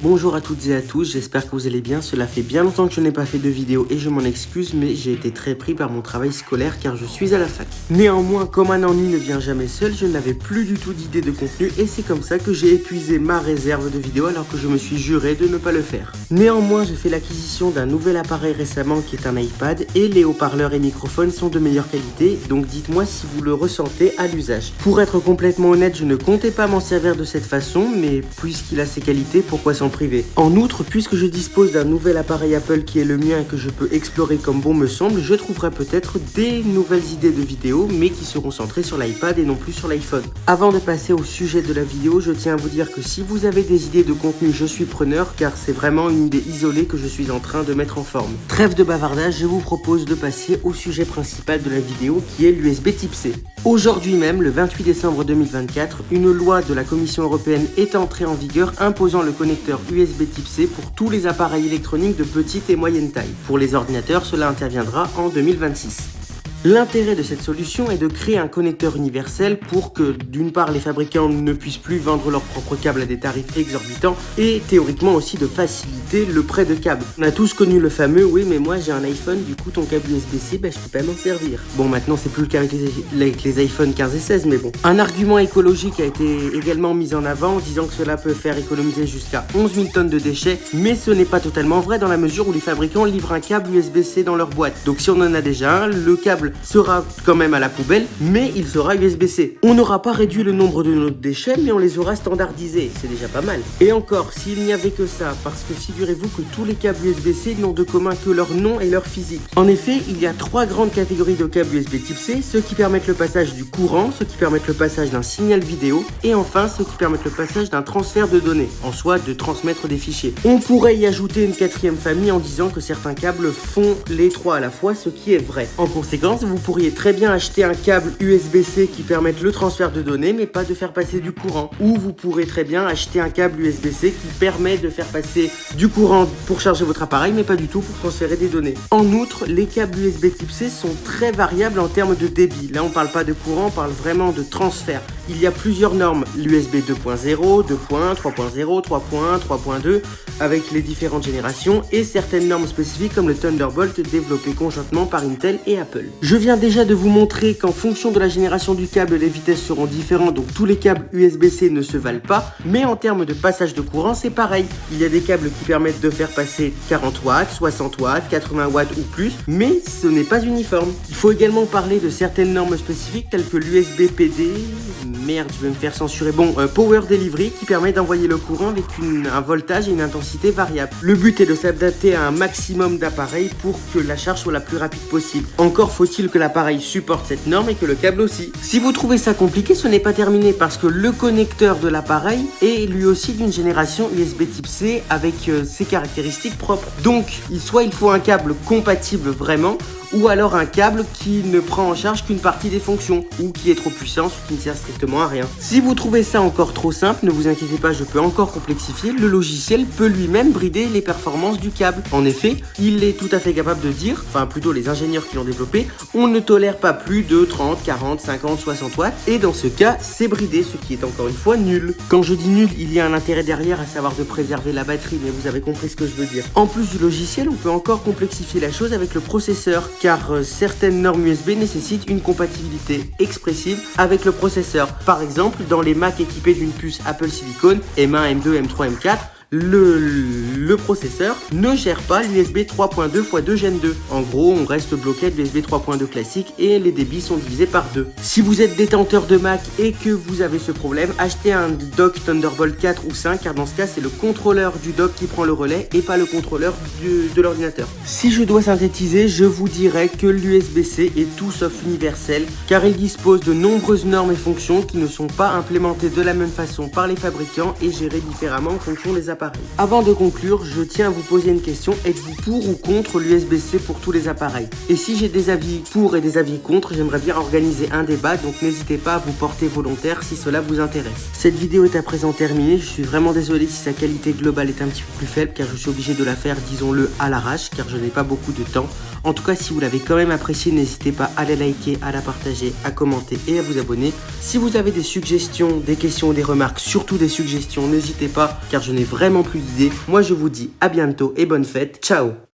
Bonjour à toutes et à tous, j'espère que vous allez bien. Cela fait bien longtemps que je n'ai pas fait de vidéo et je m'en excuse, mais j'ai été très pris par mon travail scolaire car je suis à la fac. Néanmoins, comme un ennui ne vient jamais seul, je n'avais plus du tout d'idée de contenu et c'est comme ça que j'ai épuisé ma réserve de vidéos alors que je me suis juré de ne pas le faire. Néanmoins, j'ai fait l'acquisition d'un nouvel appareil récemment qui est un iPad et les haut-parleurs et microphones sont de meilleure qualité, donc dites-moi si vous le ressentez à l'usage. Pour être complètement honnête, je ne comptais pas m'en servir de cette façon, mais puisqu'il a ses qualités, pourquoi s'en privé. En outre, puisque je dispose d'un nouvel appareil Apple qui est le mien et que je peux explorer comme bon me semble, je trouverai peut-être des nouvelles idées de vidéos, mais qui seront centrées sur l'iPad et non plus sur l'iPhone. Avant de passer au sujet de la vidéo, je tiens à vous dire que si vous avez des idées de contenu, je suis preneur, car c'est vraiment une idée isolée que je suis en train de mettre en forme. Trêve de bavardage, je vous propose de passer au sujet principal de la vidéo, qui est l'USB Type C. Aujourd'hui même, le 28 décembre 2024, une loi de la Commission européenne est entrée en vigueur imposant le connecteur USB Type C pour tous les appareils électroniques de petite et moyenne taille. Pour les ordinateurs, cela interviendra en 2026. L'intérêt de cette solution est de créer un connecteur universel pour que, d'une part, les fabricants ne puissent plus vendre leurs propres câbles à des tarifs exorbitants et théoriquement aussi de faciliter le prêt de câbles. On a tous connu le fameux « oui mais moi j'ai un iPhone, du coup ton câble USB-C, je peux pas m'en servir ». Bon, maintenant c'est plus le cas avec les iPhone 15 et 16, mais bon. Un argument écologique a été également mis en avant en disant que cela peut faire économiser jusqu'à 11 000 tonnes de déchets, mais ce n'est pas totalement vrai dans la mesure où les fabricants livrent un câble USB-C dans leur boîte. Donc si on en a déjà un, le câble sera quand même à la poubelle, mais il sera USB-C. On n'aura pas réduit le nombre de nos déchets, mais on les aura standardisés, c'est déjà pas mal. Et encore, s'il n'y avait que ça, parce que figurez-vous que tous les câbles USB-C n'ont de commun que leur nom et leur physique. En effet, il y a trois grandes catégories de câbles USB Type C, ceux qui permettent le passage du courant, ceux qui permettent le passage d'un signal vidéo, et enfin ceux qui permettent le passage d'un transfert de données, en soit de transmettre des fichiers. On pourrait y ajouter une quatrième famille en disant que certains câbles font les trois à la fois, ce qui est vrai. En conséquence, vous pourriez très bien acheter un câble USB-C qui permette le transfert de données mais pas de faire passer du courant. Ou vous pourrez très bien acheter un câble USB-C qui permet de faire passer du courant pour charger votre appareil mais pas du tout pour transférer des données. En outre, les câbles USB Type C sont très variables en termes de débit. Là on parle pas de courant, on parle vraiment de transfert. Il y a plusieurs normes, l'USB 2.0, 2.1, 3.0, 3.1, 3.2 avec les différentes générations et certaines normes spécifiques comme le Thunderbolt développé conjointement par Intel et Apple. Je viens déjà de vous montrer qu'en fonction de la génération du câble, les vitesses seront différentes, donc tous les câbles USB-C ne se valent pas, mais en termes de passage de courant, c'est pareil. Il y a des câbles qui permettent de faire passer 40 watts, 60 watts, 80 watts ou plus, mais ce n'est pas uniforme. Il faut également parler de certaines normes spécifiques telles que l'USB PD, merde, je vais me faire censurer, Power Delivery, qui permet d'envoyer le courant avec un voltage et une intensité variable. Le but est de s'adapter à un maximum d'appareils pour que la charge soit la plus rapide possible. Encore faut-il que l'appareil supporte cette norme et que le câble aussi. Si vous trouvez ça compliqué, ce n'est pas terminé parce que le connecteur de l'appareil est lui aussi d'une génération USB Type C avec ses caractéristiques propres. Donc, soit il faut un câble compatible vraiment, ou alors un câble qui ne prend en charge qu'une partie des fonctions, ou qui est trop puissant, ou qui ne sert strictement à rien. Si vous trouvez ça encore trop simple, ne vous inquiétez pas, je peux encore complexifier, le logiciel peut lui-même brider les performances du câble. En effet, il est tout à fait capable de dire, enfin plutôt les ingénieurs qui l'ont développé, on ne tolère pas plus de 30, 40, 50, 60 watts, et dans ce cas, c'est bridé, ce qui est encore une fois nul. Quand je dis nul, il y a un intérêt derrière, à savoir de préserver la batterie, mais vous avez compris ce que je veux dire. En plus du logiciel, on peut encore complexifier la chose avec le processeur, car certaines normes USB nécessitent une compatibilité expressive avec le processeur. Par exemple, dans les Mac équipés d'une puce Apple Silicon M1, M2, M3, M4, le processeur ne gère pas l'USB 3.2 x 2 Gen 2. En gros, on reste bloqué à l'USB 3.2 classique et les débits sont divisés par 2. Si vous êtes détenteur de Mac et que vous avez ce problème, achetez un dock Thunderbolt 4 ou 5 car dans ce cas, c'est le contrôleur du dock qui prend le relais et pas le contrôleur de l'ordinateur. Si je dois synthétiser, je vous dirais que l'USB-C est tout sauf universel car il dispose de nombreuses normes et fonctions qui ne sont pas implémentées de la même façon par les fabricants et gérées différemment en fonction des appareils. Avant de conclure, je tiens à vous poser une question. Êtes-vous pour ou contre l'USB-C pour tous les appareils? Et si j'ai des avis pour et des avis contre, j'aimerais bien organiser un débat, donc n'hésitez pas à vous porter volontaire si cela vous intéresse. Cette vidéo est à présent terminée, je suis vraiment désolé si sa qualité globale est un petit peu plus faible car je suis obligé de la faire, disons-le, à l'arrache car je n'ai pas beaucoup de temps. En tout cas, si vous l'avez quand même apprécié, n'hésitez pas à la liker, à la partager, à commenter et à vous abonner. Si vous avez des suggestions, des questions, des remarques, surtout des suggestions, n'hésitez pas car je n'ai vraiment plus d'idées. Moi, je vous dis à bientôt et bonne fête. Ciao!